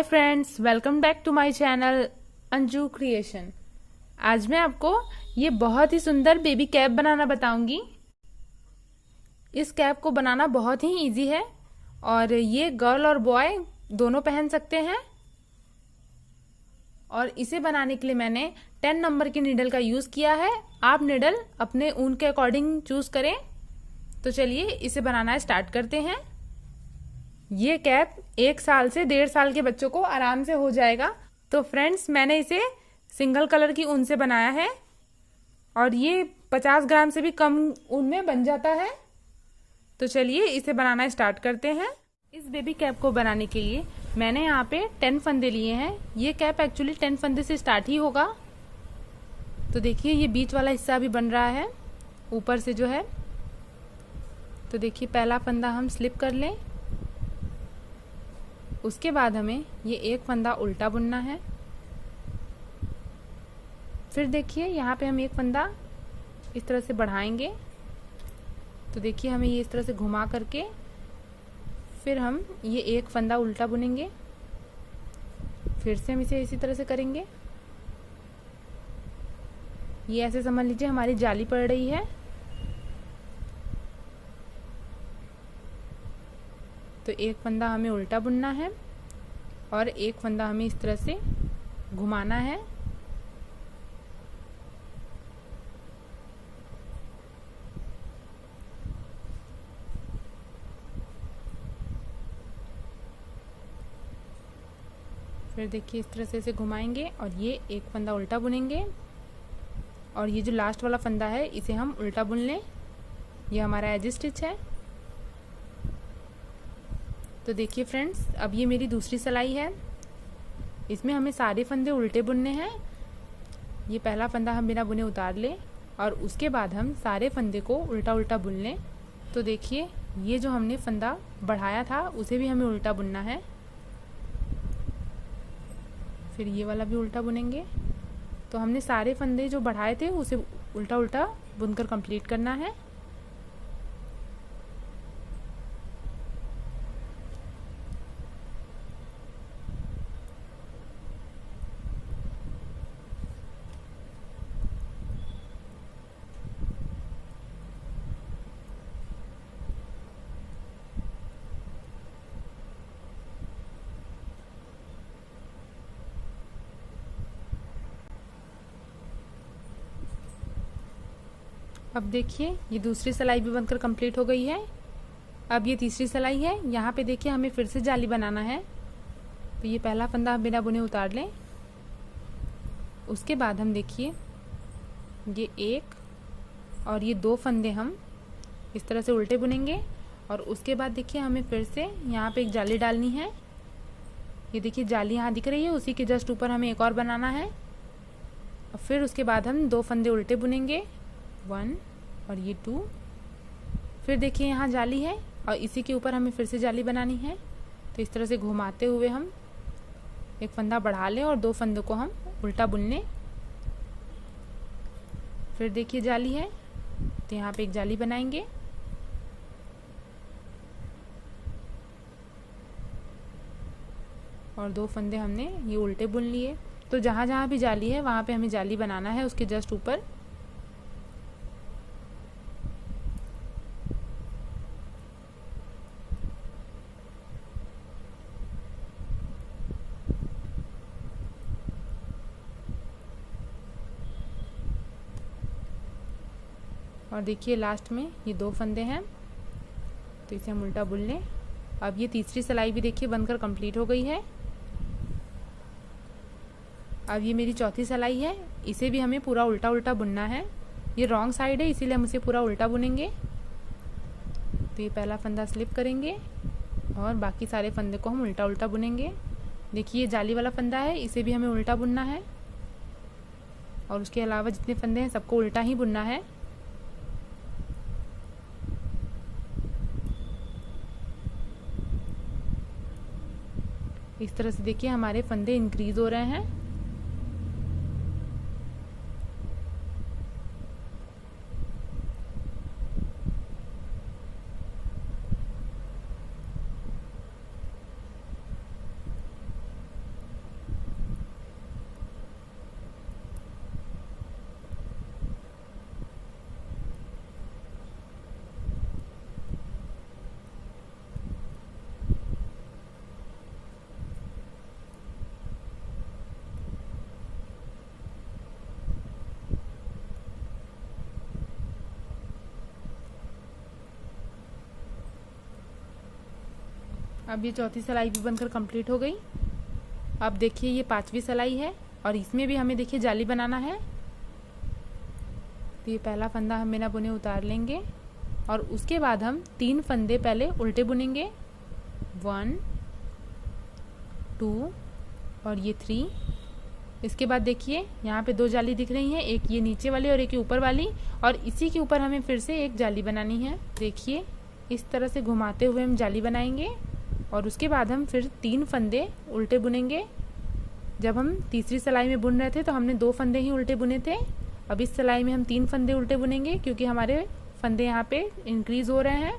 Friends, welcome back to my channel Anju creation. आज मैं आपको ये बहुत ही सुंदर बेबी कैप बनाना बताऊंगी। इस कैप को बनाना बहुत ही इजी है और ये गर्ल और बॉय दोनों पहन सकते हैं। और इसे बनाने के लिए मैंने 10 नंबर की नीडल का यूज किया है। आप नीडल अपने ऊन के अकॉर्डिंग चूज करें। तो चलिए इसे बनाना स्टार्ट करते हैं। ये कैप 1 साल से 1.5 साल के बच्चों को आराम से हो जाएगा। तो फ्रेंड्स, मैंने इसे सिंगल कलर की ऊन से बनाया है और ये 50 ग्राम से भी कम ऊन में बन जाता है। तो चलिए इसे बनाना स्टार्ट करते हैं। इस बेबी कैप को बनाने के लिए मैंने यहाँ पे 10 फंदे लिए हैं। ये कैप एक्चुअली 10 फंदे से स्टार्ट ही होगा। तो देखिए ये बीच वाला हिस्सा भी बन रहा है ऊपर से जो है। तो देखिए पहला फंदा हम स्लिप कर लें। उसके बाद हमें ये एक फंदा उल्टा बुनना है। फिर देखिए यहाँ पे हम एक फंदा इस तरह से बढ़ाएंगे। तो देखिए हमें ये इस तरह से घुमा करके फिर हम ये एक फंदा उल्टा बुनेंगे। फिर से हम इसे इसी तरह से करेंगे। ये ऐसे समझ लीजिए हमारी जाली पड़ रही है। तो एक फंदा हमें उल्टा बुनना है और एक फंदा हमें इस तरह से घुमाना है। फिर देखिए इस तरह से इसे घुमाएंगे और ये एक फंदा उल्टा बुनेंगे और ये जो लास्ट वाला फंदा है इसे हम उल्टा बुन लें। ये हमारा एज स्टिच है। तो देखिए फ्रेंड्स, अब ये मेरी दूसरी सिलाई है। इसमें हमें सारे फंदे उल्टे बुनने हैं। ये पहला फंदा हम बिना बुने उतार लें और उसके बाद हम सारे फंदे को उल्टा उल्टा बुन लें। तो देखिए ये जो हमने फंदा बढ़ाया था उसे भी हमें उल्टा बुनना है। फिर ये वाला भी उल्टा बुनेंगे। तो हमने सारे फंदे जो बढ़ाए थे उसे उल्टा उल्टा बुनकर कंप्लीट करना है। अब देखिए ये दूसरी सिलाई भी बनकर कंप्लीट हो गई है। अब ये तीसरी सिलाई है। यहाँ पे देखिए हमें फिर से जाली बनाना है। तो ये पहला फंदा हम बिना बुने उतार लें। उसके बाद हम देखिए ये एक और ये 2 फंदे हम इस तरह से उल्टे बुनेंगे और उसके बाद देखिए हमें फिर से यहाँ पे एक जाली डालनी है। ये देखिए जाली यहाँ दिख रही है, उसी के जस्ट ऊपर हमें एक और बनाना है। और फिर उसके बाद हम 2 फंदे उल्टे बुनेंगे, 1 और ये 2। फिर देखिए यहाँ जाली है और इसी के ऊपर हमें फिर से जाली बनानी है। तो इस तरह से घुमाते हुए हम एक फंदा बढ़ा लें और 2 फंदों को हम उल्टा बुन लें। फिर देखिए जाली है तो यहाँ पे एक जाली बनाएंगे और 2 फंदे हमने ये उल्टे बुन लिए। तो जहाँ जहाँ भी जाली है वहाँ पे हमें जाली बनाना है उसके जस्ट ऊपर। और देखिए लास्ट में ये 2 फंदे हैं तो इसे हम उल्टा बुन लें। अब ये तीसरी सिलाई भी देखिए बनकर कंप्लीट हो गई है। अब ये मेरी चौथी सिलाई है। इसे भी हमें पूरा उल्टा उल्टा बुनना है। ये रॉन्ग साइड है इसीलिए हम इसे पूरा उल्टा बुनेंगे। तो ये पहला फंदा स्लिप करेंगे और बाकी सारे फंदे को हम उल्टा उल्टा बुनेंगे। देखिए ये जाली वाला फंदा है, इसे भी हमें उल्टा बुनना है और उसके अलावा जितने फंदे हैं सबको उल्टा ही बुनना है। इस तरह से देखिए हमारे फंदे इंक्रीज हो रहे हैं। अब ये चौथी सिलाई भी बनकर कंप्लीट हो गई। अब देखिए ये पांचवी सिलाई है और इसमें भी हमें देखिए जाली बनाना है। तो ये पहला फंदा हम बिना बुने उतार लेंगे और उसके बाद हम 3 फंदे पहले उल्टे बुनेंगे, 1 2 और ये 3। इसके बाद देखिए यहाँ पे 2 जाली दिख रही हैं, एक ये नीचे वाली और एक ये ऊपर वाली, और इसी के ऊपर हमें फिर से एक जाली बनानी है। देखिए इस तरह से घुमाते हुए हम जाली बनाएंगे और उसके बाद हम फिर 3 फंदे उल्टे बुनेंगे। जब हम तीसरी सिलाई में बुन रहे थे तो हमने 2 फंदे ही उल्टे बुने थे। अब इस सिलाई में हम 3 फंदे उल्टे बुनेंगे क्योंकि हमारे फंदे यहाँ पे इंक्रीज हो रहे हैं।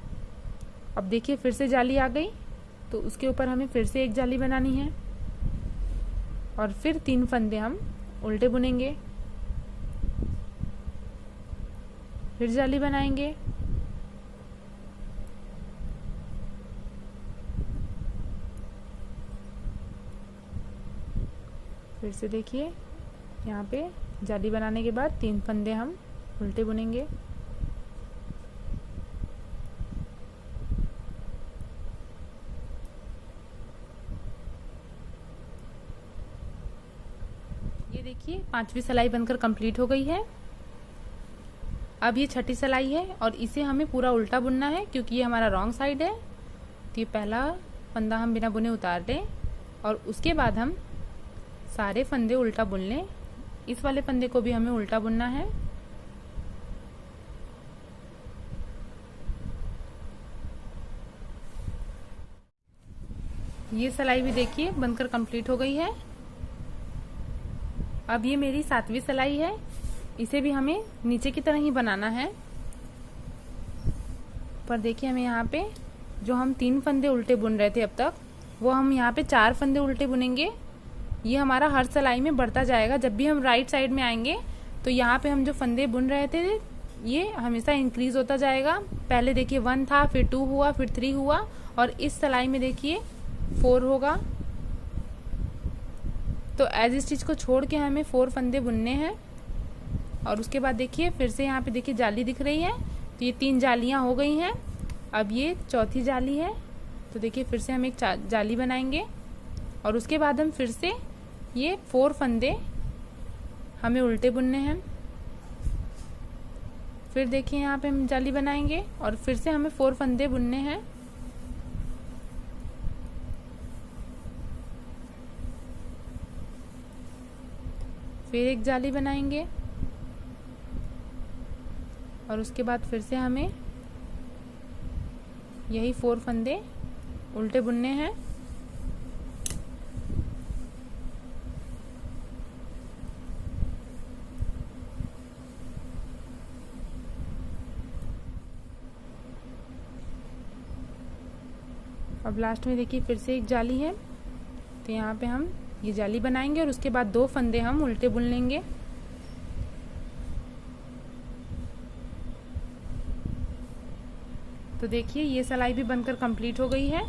अब देखिए फिर से जाली आ गई, तो उसके ऊपर हमें फिर से एक जाली बनानी है और फिर 3 फंदे हम उल्टे बुनेंगे, फिर जाली बनाएंगे, फिर से देखिए यहाँ पे जाली बनाने के बाद 3 फंदे हम उल्टे बुनेंगे, ये देखिए पांचवी सिलाई बनकर कंप्लीट हो गई है। अब ये छठी सिलाई है और इसे हमें पूरा उल्टा बुनना है क्योंकि ये हमारा रॉन्ग साइड है। तो ये पहला फंदा हम बिना बुने उतार दें और उसके बाद हम सारे फंदे उल्टा बुन लें। इस वाले फंदे को भी हमें उल्टा बुनना है। ये सिलाई भी देखिए बनकर कंप्लीट हो गई है। अब ये मेरी 7वीं सिलाई है, इसे भी हमें नीचे की तरह ही बनाना है। पर देखिए हमें यहाँ पे जो हम 3 फंदे उल्टे बुन रहे थे अब तक, वो हम यहाँ पे 4 फंदे उल्टे बुनेंगे। ये हमारा हर सिलाई में बढ़ता जाएगा। जब भी हम राइट साइड में आएंगे तो यहाँ पे हम जो फंदे बुन रहे थे ये हमेशा इंक्रीज होता जाएगा। पहले देखिए 1 था, फिर 2 हुआ, फिर 3 हुआ और इस सिलाई में देखिए 4 होगा। तो एज इस चीज़ को छोड़ के हमें 4 फंदे बुनने हैं और उसके बाद देखिए फिर से यहाँ पे देखिए जाली दिख रही है। तो ये 3 जालियाँ हो गई हैं। अब ये चौथी जाली है, तो देखिए फिर से हम एक जाली बनाएंगे और उसके बाद हम फिर से ये 4 फंदे हमें उल्टे बुनने हैं। फिर देखिए यहाँ पे हम जाली बनाएंगे और फिर से हमें 4 फंदे बुनने हैं। फिर एक जाली बनाएंगे और उसके बाद फिर से हमें यही 4 फंदे उल्टे बुनने हैं। अब लास्ट में देखिए फिर से एक जाली है, तो यहाँ पे हम ये जाली बनाएंगे और उसके बाद 2 फंदे हम उल्टे बुन लेंगे। तो देखिए ये सिलाई भी बनकर कंप्लीट हो गई है।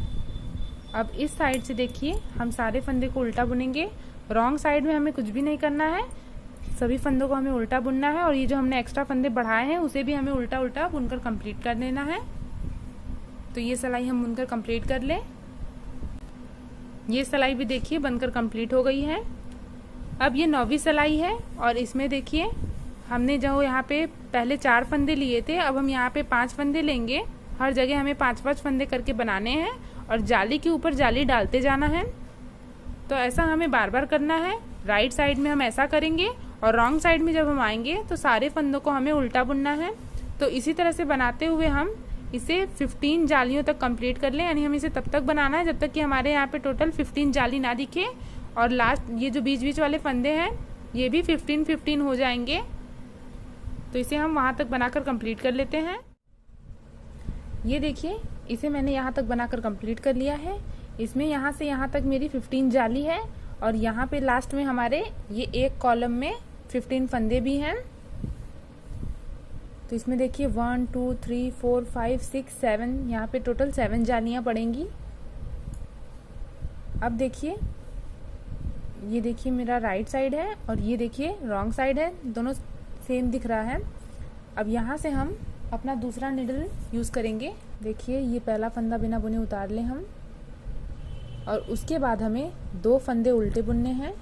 अब इस साइड से देखिए हम सारे फंदे को उल्टा बुनेंगे। रॉन्ग साइड में हमें कुछ भी नहीं करना है, सभी फंदों को हमें उल्टा बुनना है और ये जो हमने एक्स्ट्रा फंदे बढ़ाए हैं उसे भी हमें उल्टा उल्टा बुनकर कंप्लीट कर देना है। तो ये सिलाई हम बुनकर कंप्लीट कर लें। ये सिलाई भी देखिए बनकर कंप्लीट हो गई है। अब ये 9वीं सिलाई है और इसमें देखिए हमने जो यहाँ पे पहले 4 फंदे लिए थे, अब हम यहाँ पे 5 फंदे लेंगे। हर जगह हमें 5-5 फंदे करके बनाने हैं और जाली के ऊपर जाली डालते जाना है। तो ऐसा हमें बार बार करना है। राइट साइड में हम ऐसा करेंगे और रॉन्ग साइड में जब हम आएंगे तो सारे फंदों को हमें उल्टा बुनना है। तो इसी तरह से बनाते हुए हम इसे 15 जालियों तक कंप्लीट कर लें। यानी हम इसे तब तक बनाना है जब तक कि हमारे यहाँ पे टोटल 15 जाली ना दिखे और लास्ट ये जो बीच बीच वाले फंदे हैं ये भी 15-15 हो जाएंगे। तो इसे हम वहाँ तक बनाकर कंप्लीट कर लेते हैं। ये देखिए इसे मैंने यहाँ तक बनाकर कंप्लीट कर लिया है। इसमें यहाँ से यहाँ तक मेरी 15 जाली है और यहाँ पे लास्ट में हमारे ये एक कॉलम में 15 फंदे भी हैं। तो इसमें देखिए 1 2 3 4 5 6 7 यहाँ पे टोटल 7 जालियाँ पड़ेंगी। अब देखिए ये देखिए मेरा राइट साइड है और ये देखिए रॉन्ग साइड है, दोनों सेम दिख रहा है। अब यहाँ से हम अपना दूसरा निडल यूज़ करेंगे। देखिए ये पहला फंदा बिना बुने उतार लें हम और उसके बाद हमें 2 फंदे उल्टे बुनने हैं।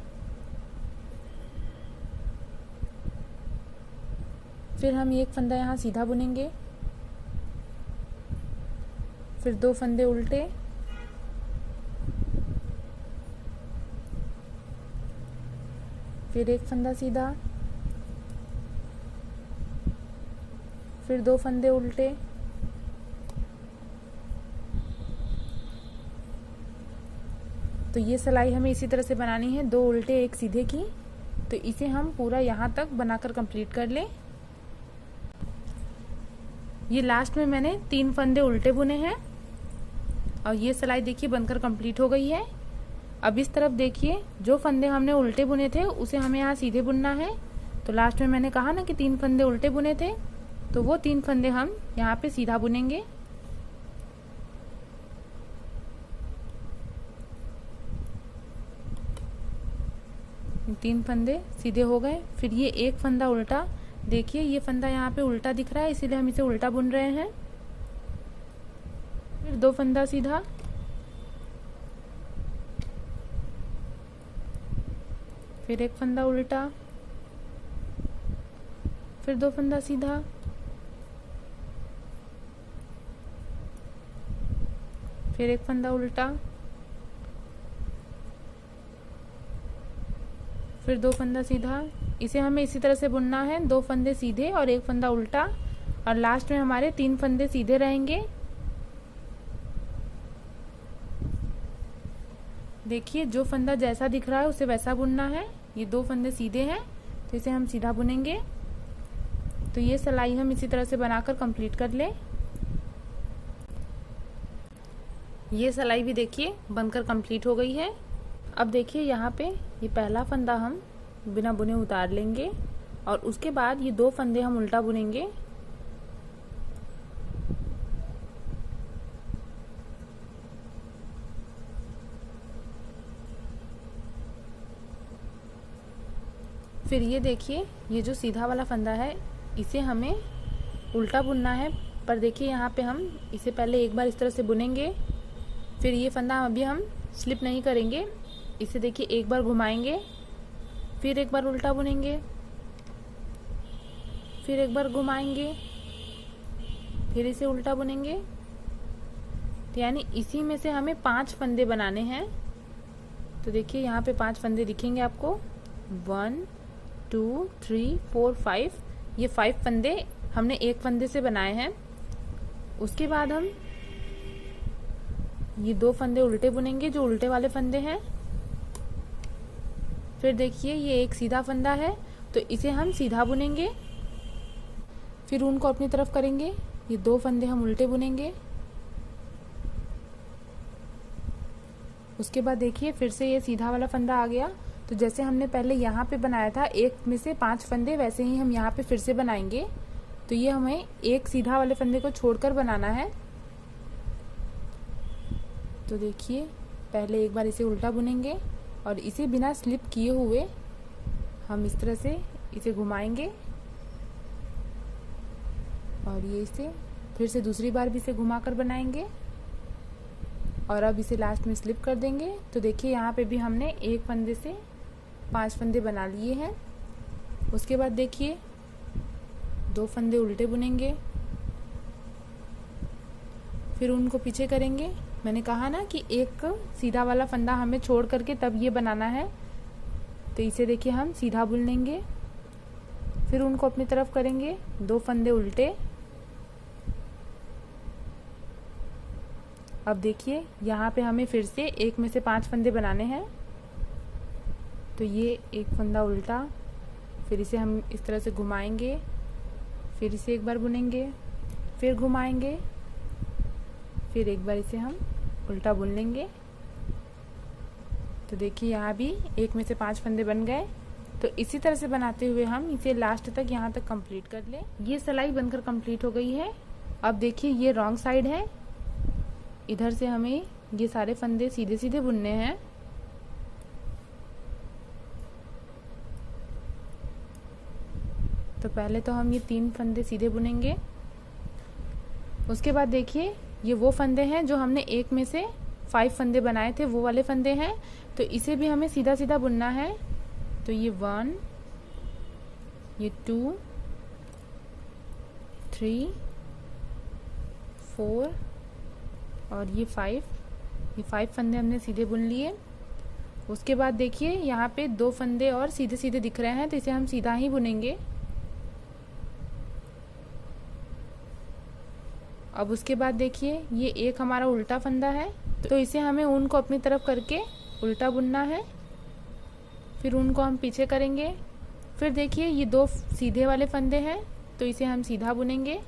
फिर हम एक फंदा यहाँ सीधा बुनेंगे, फिर 2 फंदे उल्टे, फिर एक फंदा सीधा, फिर 2 फंदे उल्टे, तो ये सिलाई हमें इसी तरह से बनानी है, 2 उल्टे 1 सीधे की। तो इसे हम पूरा यहाँ तक बनाकर कंप्लीट कर लें। ये लास्ट में मैंने 3 फंदे उल्टे बुने हैं और ये सिलाई देखिए बनकर कंप्लीट हो गई है। अब इस तरफ देखिए, जो फंदे हमने उल्टे बुने थे उसे हमें यहाँ सीधे बुनना है। तो लास्ट में मैंने कहा ना कि 3 फंदे उल्टे बुने थे, तो वो 3 फंदे हम यहाँ पे सीधा बुनेंगे। तीन फंदे सीधे हो गए। फिर ये एक फंदा उल्टा, देखिए ये फंदा यहाँ पे उल्टा दिख रहा है, इसीलिए हम इसे उल्टा बुन रहे हैं। फिर 2 फंदा सीधा, फिर एक फंदा उल्टा, फिर 2 फंदा सीधा, फिर एक फंदा उल्टा, फिर 2 फंदा सीधा। इसे हमें इसी तरह से बुनना है, 2 फंदे सीधे और एक फंदा उल्टा, और लास्ट में हमारे 3 फंदे सीधे रहेंगे। देखिए जो फंदा जैसा दिख रहा है उसे वैसा बुनना है। ये 2 फंदे सीधे हैं तो इसे हम सीधा बुनेंगे। तो ये सिलाई हम इसी तरह से बनाकर कंप्लीट कर लें। ये सिलाई भी देखिए बनकर कंप्लीट हो गई है। अब देखिए यहाँ पे ये पहला फंदा हम बिना बुने उतार लेंगे और उसके बाद ये 2 फंदे हम उल्टा बुनेंगे। फिर ये देखिए ये जो सीधा वाला फंदा है इसे हमें उल्टा बुनना है, पर देखिए यहाँ पे हम इसे पहले एक बार इस तरह से बुनेंगे। फिर ये फंदा अभी हम स्लिप नहीं करेंगे, इसे देखिए एक बार घुमाएंगे, फिर एक बार उल्टा बुनेंगे, फिर एक बार घुमाएंगे, फिर इसे उल्टा बुनेंगे। तो यानी इसी में से हमें 5 फंदे बनाने हैं। तो देखिए यहाँ पे 5 फंदे दिखेंगे आपको, 1 2 3 4 5। ये 5 फंदे हमने एक फंदे से बनाए हैं। उसके बाद हम ये 2 फंदे उल्टे बुनेंगे जो उल्टे वाले फंदे हैं। फिर देखिए ये एक सीधा फंदा है तो इसे हम सीधा बुनेंगे, फिर उनको अपनी तरफ करेंगे। ये 2 फंदे हम उल्टे बुनेंगे। उसके बाद देखिए फिर से ये सीधा वाला फंदा आ गया। तो जैसे हमने पहले यहाँ पे बनाया था एक में से 5 फंदे, वैसे ही हम यहाँ पे फिर से बनाएंगे। तो ये हमें एक सीधा वाले फंदे को छोड़कर बनाना है। तो देखिए पहले एक बार इसे उल्टा बुनेंगे और इसे बिना स्लिप किए हुए हम इस तरह से इसे घुमाएंगे और ये इसे फिर से दूसरी बार भी इसे घुमाकर बनाएंगे और अब इसे लास्ट में स्लिप कर देंगे। तो देखिए यहाँ पे भी हमने एक फंदे से 5 फंदे बना लिए हैं। उसके बाद देखिए 2 फंदे उल्टे बुनेंगे, फिर उनको पीछे करेंगे। मैंने कहा ना कि एक सीधा वाला फंदा हमें छोड़ करके तब ये बनाना है। तो इसे देखिए हम सीधा बुन लेंगे, फिर उनको अपनी तरफ करेंगे, 2 फंदे उल्टे। अब देखिए यहाँ पे हमें फिर से एक में से 5 फंदे बनाने हैं। तो ये एक फंदा उल्टा, फिर इसे हम इस तरह से घुमाएंगे, फिर इसे एक बार बुनेंगे, फिर घुमाएंगे, फिर एक बार इसे हम उल्टा बुन लेंगे। तो देखिए यहाँ भी एक में से 5 फंदे बन गए। तो इसी तरह से बनाते हुए हम इसे लास्ट तक यहाँ तक कंप्लीट कर लें। ये सिलाई बनकर कंप्लीट हो गई है। अब देखिए ये रॉन्ग साइड है, इधर से हमें ये सारे फंदे सीधे सीधे बुनने हैं। तो पहले तो हम ये 3 फंदे सीधे बुनेंगे। उसके बाद देखिए ये वो फंदे हैं जो हमने एक में से 5 फंदे बनाए थे वो वाले फंदे हैं। तो इसे भी हमें सीधा सीधा बुनना है। तो ये 1, ये 2, 3, 4 और ये 5 फंदे हमने सीधे बुन लिए। उसके बाद देखिए यहाँ पे 2 फंदे और सीधे सीधे दिख रहे हैं, तो इसे हम सीधा ही बुनेंगे। अब उसके बाद देखिए ये एक हमारा उल्टा फंदा है, तो इसे हमें ऊन को अपनी तरफ करके उल्टा बुनना है। फिर ऊन को हम पीछे करेंगे। फिर देखिए ये 2 सीधे वाले फंदे हैं, तो इसे हम सीधा बुनेंगे।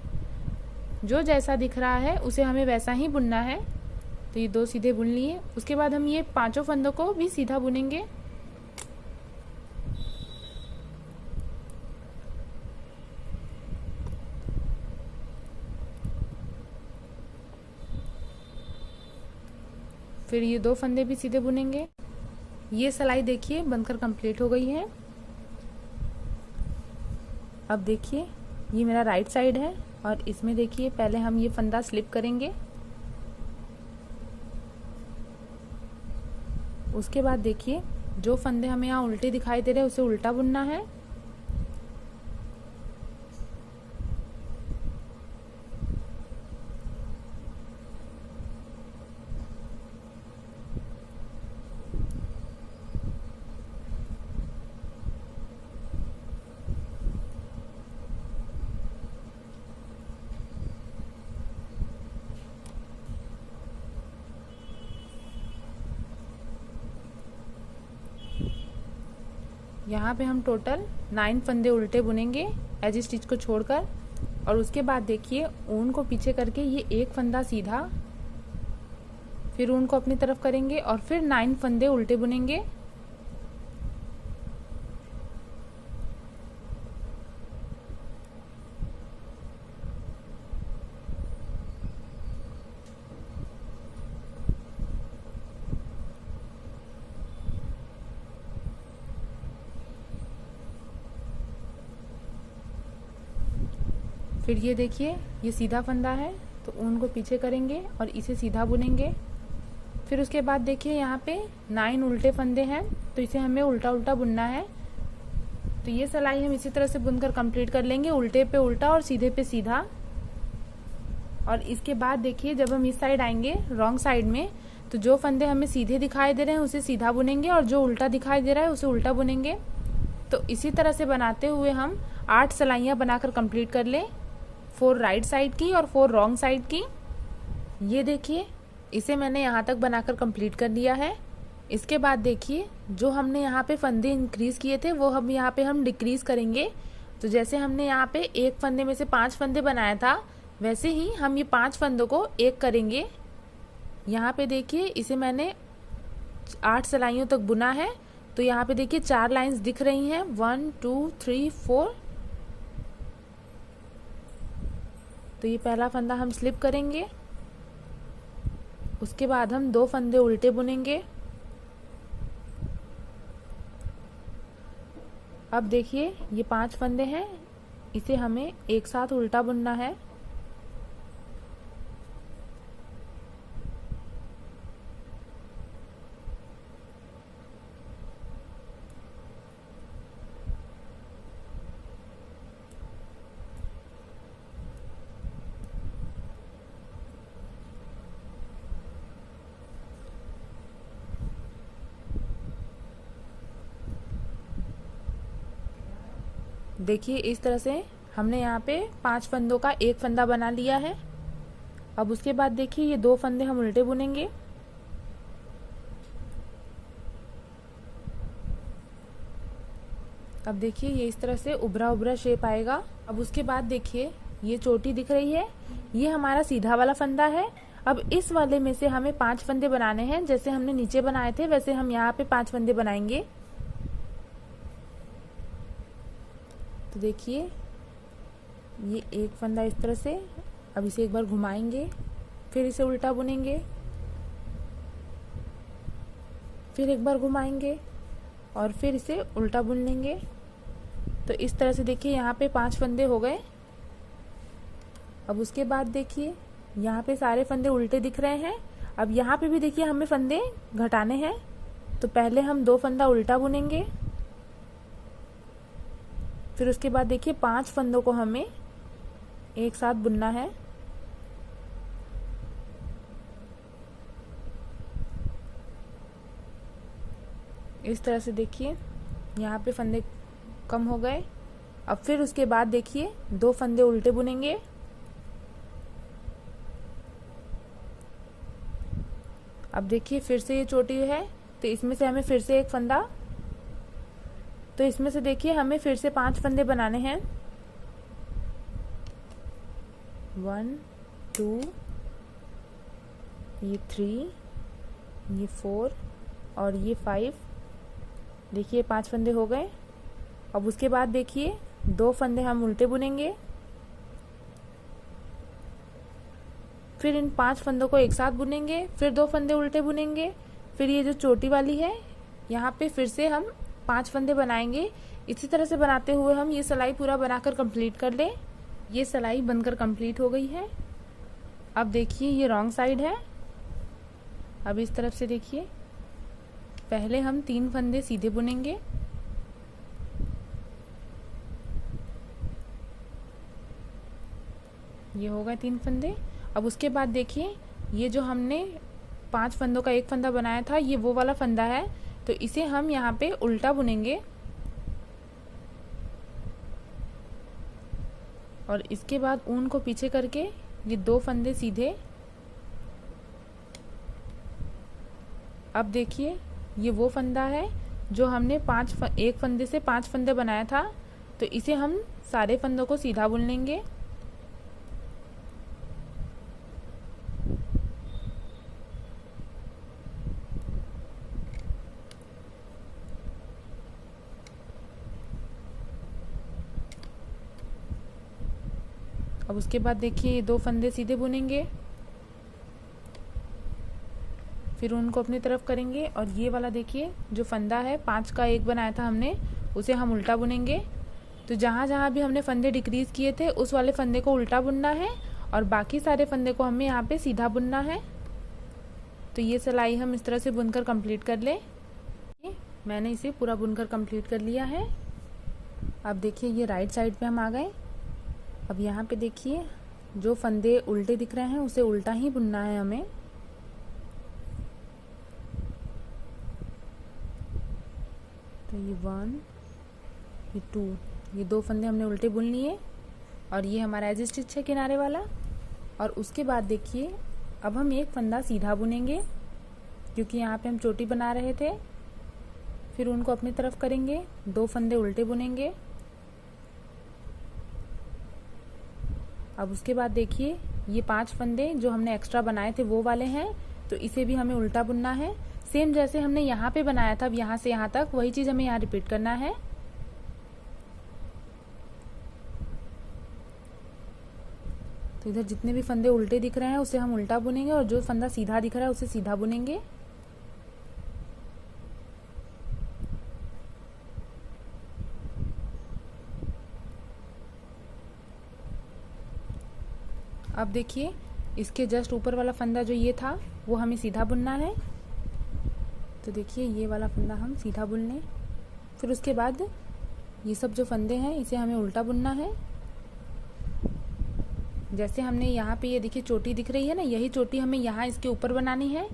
जो जैसा दिख रहा है उसे हमें वैसा ही बुनना है। तो ये 2 सीधे बुन लिए। उसके बाद हम ये 5 फंदों को भी सीधा बुनेंगे। फिर ये 2 फंदे भी सीधे बुनेंगे। ये सिलाई देखिए बनकर कंप्लीट हो गई है। अब देखिए ये मेरा राइट साइड है और इसमें देखिए पहले हम ये फंदा स्लिप करेंगे। उसके बाद देखिए जो फंदे हमें यहाँ उल्टे दिखाई दे रहे हैं उसे उल्टा बुनना है। यहाँ पे हम टोटल 9 फंदे उल्टे बुनेंगे एज स्टिच को छोड़कर। और उसके बाद देखिए ऊन को पीछे करके ये एक फंदा सीधा, फिर ऊन को अपनी तरफ करेंगे और फिर 9 फंदे उल्टे बुनेंगे। फिर ये देखिए ये सीधा फंदा है, तो ऊन को पीछे करेंगे और इसे सीधा बुनेंगे। फिर उसके बाद देखिए यहाँ पे 9 उल्टे फंदे हैं, तो इसे हमें उल्टा उल्टा बुनना है। तो ये सिलाई हम इसी तरह से बुनकर कंप्लीट कर लेंगे, उल्टे पे उल्टा और सीधे पे सीधा। और इसके बाद देखिए जब हम इस साइड आएंगे रॉन्ग साइड में, तो जो फंदे हमें सीधे दिखाई दे रहे हैं उसे सीधा बुनेंगे और जो उल्टा दिखाई दे रहा है उसे उल्टा बुनेंगे। तो इसी तरह से बनाते हुए हम 8 सिलाइयाँ बनाकर कंप्लीट कर लें, 4 राइट साइड की और 4 रॉन्ग साइड की। ये देखिए इसे मैंने यहाँ तक बनाकर कंप्लीट कर लिया है। इसके बाद देखिए जो हमने यहाँ पे फंदे इंक्रीज किए थे वो हम यहाँ पे हम डिक्रीज करेंगे। तो जैसे हमने यहाँ पे एक फंदे में से 5 फंदे बनाया था, वैसे ही हम ये 5 फंदों को एक करेंगे। यहाँ पे देखिए इसे मैंने 8 सिलाइयों तक बुना है। तो यहाँ पे देखिए 4 लाइंस दिख रही हैं, 1 2 3 4। तो ये पहला फंदा हम स्लिप करेंगे। उसके बाद हम 2 फंदे उल्टे बुनेंगे। अब देखिए ये 5 फंदे हैं, इसे हमें एक साथ उल्टा बुनना है। देखिए इस तरह से हमने यहाँ पे 5 फंदों का एक फंदा बना लिया है। अब उसके बाद देखिए ये 2 फंदे हम उल्टे बुनेंगे। अब देखिए ये इस तरह से उभरा उभरा शेप आएगा। अब उसके बाद देखिए ये चोटी दिख रही है, ये हमारा सीधा वाला फंदा है। अब इस वाले में से हमें 5 फंदे बनाने हैं, जैसे हमने नीचे बनाए थे वैसे हम यहाँ पे 5 फंदे बनाएंगे। तो देखिए ये एक फंदा इस तरह से, अब इसे एक बार घुमाएंगे, फिर इसे उल्टा बुनेंगे, फिर एक बार घुमाएंगे और फिर इसे उल्टा बुन लेंगे। तो इस तरह से देखिए यहाँ पे 5 फंदे हो गए। अब उसके बाद देखिए यहाँ पे सारे फंदे उल्टे दिख रहे हैं। अब यहाँ पे भी देखिए हमें फंदे घटाने हैं, तो पहले हम 2 फंदा उल्टा बुनेंगे, फिर उसके बाद देखिए 5 फंदों को हमें एक साथ बुनना है। इस तरह से देखिए यहाँ पे फंदे कम हो गए। अब फिर उसके बाद देखिए 2 फंदे उल्टे बुनेंगे, अब देखिए फिर से ये चोटी है तो इसमें से हमें फिर से एक फंदा, तो इसमें से देखिए हमें फिर से 5 फंदे बनाने हैं। 1 2 ये 3 ये 4 और ये 5, देखिए 5 फंदे हो गए। अब उसके बाद देखिए 2 फंदे हम उल्टे बुनेंगे, फिर इन 5 फंदों को एक साथ बुनेंगे, फिर 2 फंदे उल्टे बुनेंगे, फिर ये जो चोटी वाली है यहाँ पे फिर से हम 5 फंदे बनाएंगे। इसी तरह से बनाते हुए हम ये सिलाई पूरा बनाकर कंप्लीट कर लें। ये सिलाई बनकर कंप्लीट हो गई है। अब देखिए ये रॉन्ग साइड है। अब इस तरफ से देखिए पहले हम 3 फंदे सीधे बुनेंगे, ये हो गए 3 फंदे। अब उसके बाद देखिए ये जो हमने 5 फंदों का एक फंदा बनाया था ये वो वाला फंदा है, तो इसे हम यहाँ पे उल्टा बुनेंगे और इसके बाद ऊन को पीछे करके ये 2 फंदे सीधे। अब देखिए ये वो फंदा है जो हमने एक फंदे से 5 फंदे बनाया था, तो इसे हम सारे फंदों को सीधा बुन लेंगे। अब उसके बाद देखिए ये 2 फंदे सीधे बुनेंगे, फिर उनको अपनी तरफ करेंगे और ये वाला देखिए जो फंदा है 5 का एक बनाया था हमने उसे हम उल्टा बुनेंगे। तो जहाँ जहाँ भी हमने फंदे डिक्रीज किए थे उस वाले फंदे को उल्टा बुनना है और बाकी सारे फंदे को हमें यहाँ पे सीधा बुनना है। तो ये सिलाई हम इस तरह से बुनकर कंप्लीट कर लें। मैंने इसे पूरा बुनकर कंप्लीट कर लिया है। अब देखिए ये राइट साइड पे हम आ गए। अब यहाँ पे देखिए जो फंदे उल्टे दिख रहे हैं उसे उल्टा ही बुनना है हमें। तो ये 1 ये 2 ये 2 फंदे हमने उल्टे बुन लिए और ये हमारा एज स्टिच है किनारे वाला। और उसके बाद देखिए अब हम एक फंदा सीधा बुनेंगे क्योंकि यहाँ पे हम चोटी बना रहे थे। फिर उनको अपनी तरफ करेंगे, 2 फंदे उल्टे बुनेंगे। अब उसके बाद देखिए ये 5 फंदे जो हमने एक्स्ट्रा बनाए थे वो वाले हैं, तो इसे भी हमें उल्टा बुनना है। सेम जैसे हमने यहाँ पे बनाया था, अब यहाँ से यहाँ तक वही चीज हमें यहाँ रिपीट करना है। तो इधर जितने भी फंदे उल्टे दिख रहे हैं उसे हम उल्टा बुनेंगे और जो फंदा सीधा दिख रहा है उसे सीधा बुनेंगे। अब देखिए इसके जस्ट ऊपर वाला फंदा जो ये था वो हमें सीधा बुनना है। तो देखिए ये वाला फंदा हम सीधा बुन लें। फिर उसके बाद ये सब जो फंदे हैं इसे हमें उल्टा बुनना है। जैसे हमने यहाँ पे ये देखिए चोटी दिख रही है ना, यही चोटी हमें यहाँ इसके ऊपर बनानी है।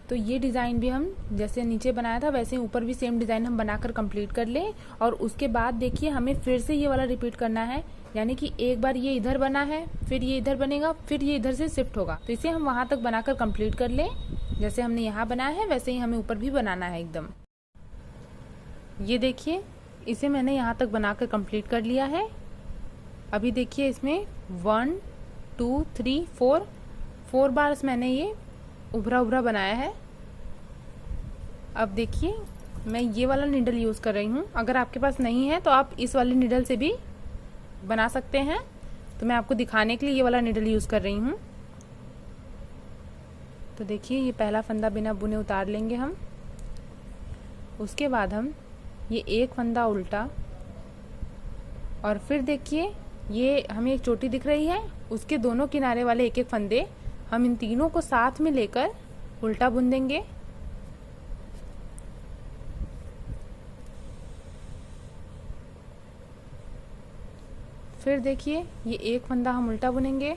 तो ये डिज़ाइन भी हम जैसे नीचे बनाया था वैसे ऊपर भी सेम डिज़ाइन हम बनाकर कंप्लीट कर लें। और उसके बाद देखिए हमें फिर से ये वाला रिपीट करना है, यानी कि एक बार ये इधर बना है, फिर ये इधर बनेगा, फिर ये इधर से शिफ्ट होगा। तो इसे हम वहां तक बनाकर कंप्लीट कर लें। जैसे हमने यहाँ बनाया है वैसे ही हमें ऊपर भी बनाना है एकदम। ये देखिए इसे मैंने यहाँ तक बनाकर कंप्लीट कर लिया है। अभी देखिए इसमें 1 2 3 4 बार मैंने ये उभरा उभरा बनाया है। अब देखिए मैं ये वाला नीडल यूज कर रही हूँ, अगर आपके पास नहीं है तो आप इस वाले नीडल से भी बना सकते हैं। तो मैं आपको दिखाने के लिए ये वाला नीडल यूज कर रही हूँ। तो देखिए ये पहला फंदा बिना बुने उतार लेंगे हम। उसके बाद हम ये एक फंदा उल्टा और फिर देखिए ये हमें एक चोटी दिख रही है, उसके दोनों किनारे वाले एक एक फंदे हम इन तीनों को साथ में लेकर उल्टा बुन देंगे। फिर देखिए ये एक फंदा हम उल्टा बुनेंगे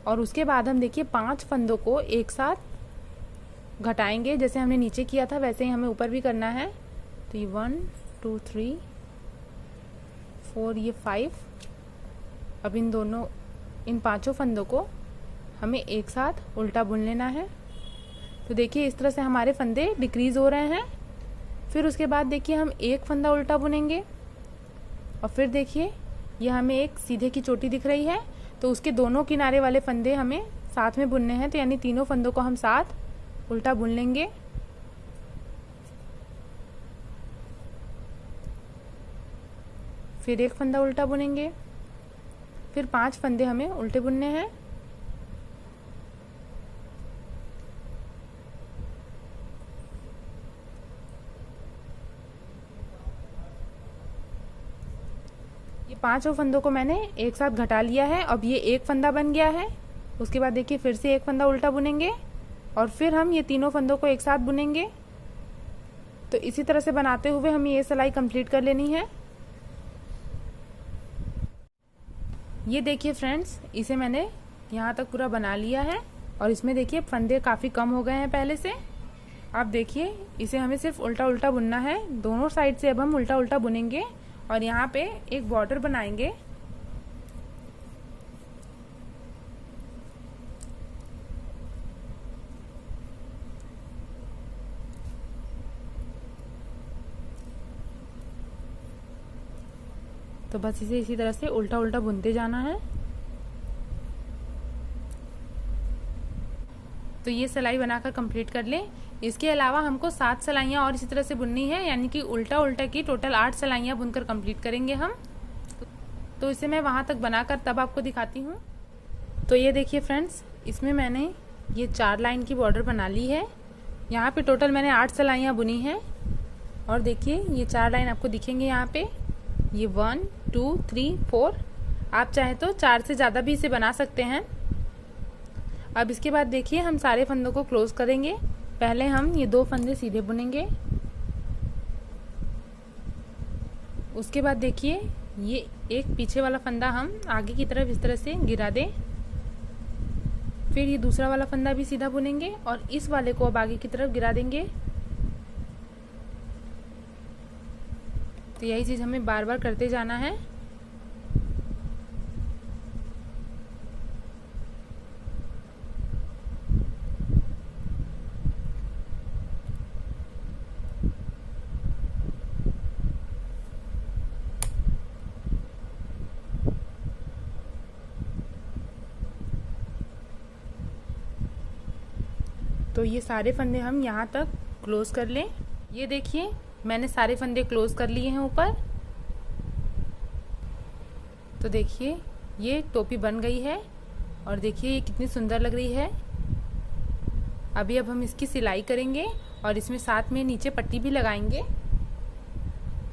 और उसके बाद हम देखिए 5 फंदों को एक साथ घटाएंगे। जैसे हमने नीचे किया था वैसे ही हमें ऊपर भी करना है। तो ये 1 2 3 4 ये 5। अब इन 5 फंदों को हमें एक साथ उल्टा बुन लेना है। तो देखिए इस तरह से हमारे फंदे डिक्रीज हो रहे हैं। फिर उसके बाद देखिए हम एक फंदा उल्टा बुनेंगे और फिर देखिए ये हमें एक सीधे की चोटी दिख रही है, तो उसके दोनों किनारे वाले फंदे हमें साथ में बुनने हैं। तो यानी तीनों फंदों को हम साथ उल्टा बुन लेंगे। फिर एक फंदा उल्टा बुनेंगे। फिर 5 फंदे हमें उल्टे बुनने हैं। ये 5 फंदों को मैंने एक साथ घटा लिया है। अब ये एक फंदा बन गया है। उसके बाद देखिए फिर से एक फंदा उल्टा बुनेंगे और फिर हम ये तीनों फंदों को एक साथ बुनेंगे। तो इसी तरह से बनाते हुए हमें ये सिलाई कंप्लीट कर लेनी है। ये देखिए फ्रेंड्स, इसे मैंने यहाँ तक पूरा बना लिया है और इसमें देखिए फंदे काफ़ी कम हो गए हैं पहले से। आप देखिए इसे हमें सिर्फ उल्टा उल्टा बुनना है। दोनों साइड से अब हम उल्टा उल्टा बुनेंगे और यहाँ पे एक बॉर्डर बनाएंगे। तो बस इसे इसी तरह से उल्टा उल्टा बुनते जाना है। तो ये सिलाई बनाकर कंप्लीट कर लें। इसके अलावा हमको 7 सिलाइयाँ और इसी तरह से बुननी है, यानी कि उल्टा उल्टा की टोटल 8 सिलाइयाँ बुनकर कंप्लीट करेंगे हम। तो इसे मैं वहाँ तक बनाकर तब आपको दिखाती हूँ। तो ये देखिए फ्रेंड्स, इसमें मैंने ये 4 लाइन की बॉर्डर बना ली है। यहाँ पे टोटल मैंने 8 सिलाइयाँ बुनी हैं और देखिए ये 4 लाइन आपको दिखेंगे यहाँ पे। ये 1 2 3 4। आप चाहे तो 4 से ज़्यादा भी इसे बना सकते हैं। अब इसके बाद देखिए हम सारे फंदों को क्लोज करेंगे। पहले हम ये 2 फंदे सीधे बुनेंगे। उसके बाद देखिए ये एक पीछे वाला फंदा हम आगे की तरफ इस तरह से गिरा दें। फिर ये दूसरा वाला फंदा भी सीधा बुनेंगे और इस वाले को अब आगे की तरफ गिरा देंगे। तो यही चीज़ हमें बार बार करते जाना है। तो ये सारे फंदे हम यहाँ तक क्लोज कर लें। ये देखिए मैंने सारे फंदे क्लोज कर लिए हैं ऊपर। तो देखिए ये टोपी बन गई है और देखिए ये कितनी सुंदर लग रही है। अब हम इसकी सिलाई करेंगे और इसमें साथ में नीचे पट्टी भी लगाएंगे।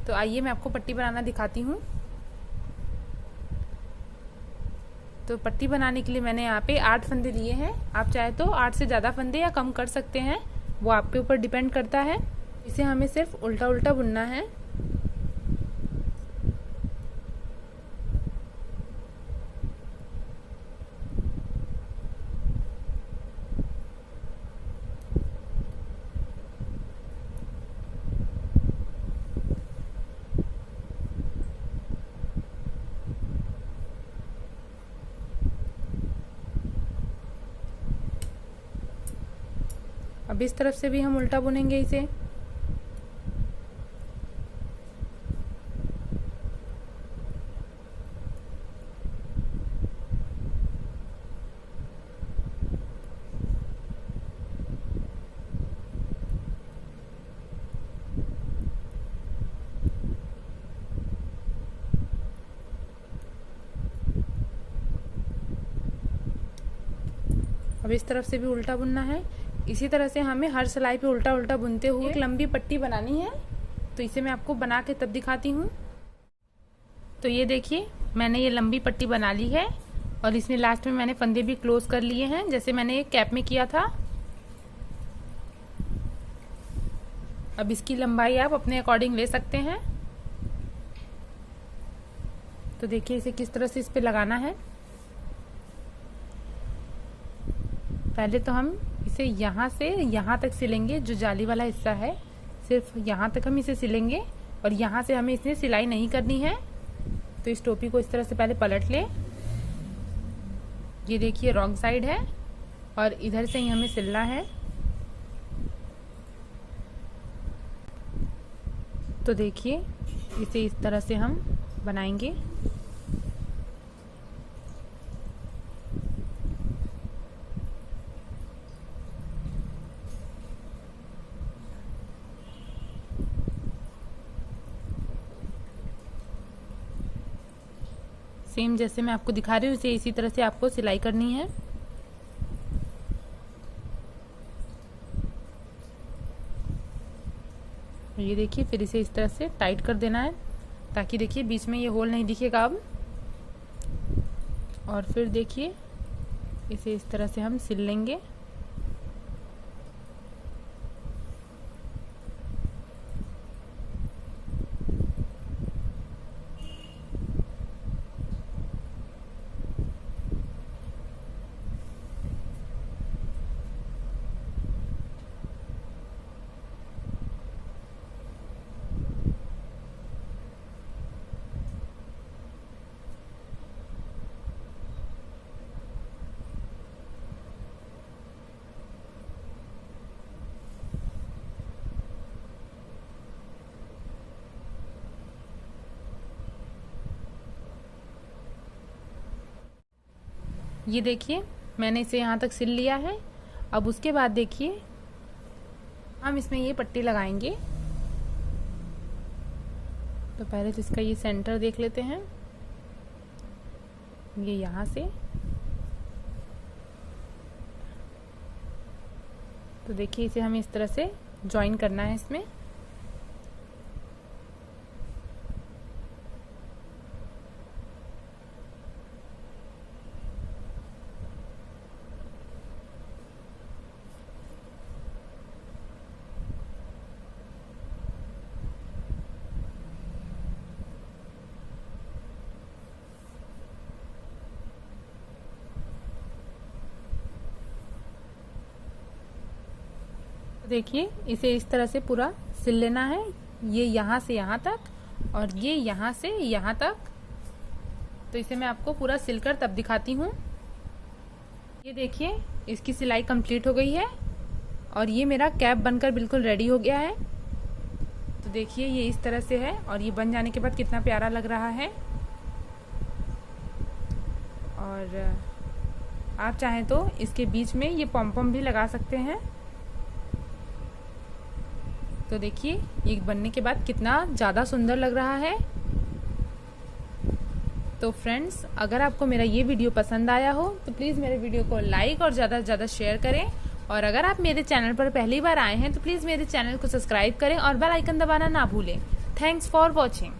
तो आइए मैं आपको पट्टी बनाना दिखाती हूँ। तो पट्टी बनाने के लिए मैंने यहाँ पे 8 फंदे लिए हैं। आप चाहे तो 8 से ज़्यादा फंदे या कम कर सकते हैं, वो आपके ऊपर डिपेंड करता है। इसे हमें सिर्फ उल्टा उल्टा बुनना है। अब इस तरफ से भी हम उल्टा बुनेंगे इसे। अब इस तरफ से भी उल्टा बुनना है। इसी तरह से हमें हर सिलाई पे उल्टा उल्टा बुनते हुए एक लंबी पट्टी बनानी है। तो इसे मैं आपको बना के तब दिखाती हूँ। तो ये देखिए मैंने ये लंबी पट्टी बना ली है और इसमें लास्ट में मैंने फंदे भी क्लोज कर लिए हैं, जैसे मैंने एक कैप में किया था। अब इसकी लंबाई आप अपने अकॉर्डिंग ले सकते हैं। तो देखिए इसे किस तरह से इस पे लगाना है। पहले तो हम इसे यहाँ से यहाँ तक सिलेंगे, जो जाली वाला हिस्सा है सिर्फ यहाँ तक हम इसे सिलेंगे और यहाँ से हमें इसमें सिलाई नहीं करनी है। तो इस टोपी को इस तरह से पहले पलट लें। ये देखिए रॉन्ग साइड है और इधर से ही हमें सिलना है। तो देखिए इसे इस तरह से हम बनाएंगे। सेम जैसे मैं आपको दिखा रही हूँ इसे इसी तरह से आपको सिलाई करनी है। ये देखिए फिर इसे इस तरह से टाइट कर देना है ताकि देखिए बीच में ये होल नहीं दिखेगा अब। और फिर देखिए इसे इस तरह से हम सिल लेंगे। ये देखिए मैंने इसे यहाँ तक सिल लिया है। अब उसके बाद देखिए हम इसमें ये पट्टी लगाएंगे। तो पहले तो इसका ये सेंटर देख लेते हैं, ये यहाँ से। तो देखिए इसे हमें इस तरह से ज्वाइन करना है इसमें। देखिए इसे इस तरह से पूरा सिल लेना है, ये यहाँ से यहाँ तक और ये यहाँ से यहाँ तक। तो इसे मैं आपको पूरा सिलकर तब दिखाती हूँ। ये देखिए इसकी सिलाई कंप्लीट हो गई है और ये मेरा कैप बनकर बिल्कुल रेडी हो गया है। तो देखिए ये इस तरह से है और ये बन जाने के बाद कितना प्यारा लग रहा है। और आप चाहें तो इसके बीच में ये पॉम-पॉम भी लगा सकते हैं। तो देखिए ये बनने के बाद कितना ज़्यादा सुंदर लग रहा है। तो फ्रेंड्स अगर आपको मेरा ये वीडियो पसंद आया हो तो प्लीज़ मेरे वीडियो को लाइक और ज़्यादा से ज़्यादा शेयर करें। और अगर आप मेरे चैनल पर पहली बार आए हैं तो प्लीज़ मेरे चैनल को सब्सक्राइब करें और बेल आइकन दबाना ना भूलें। Thanks for watching.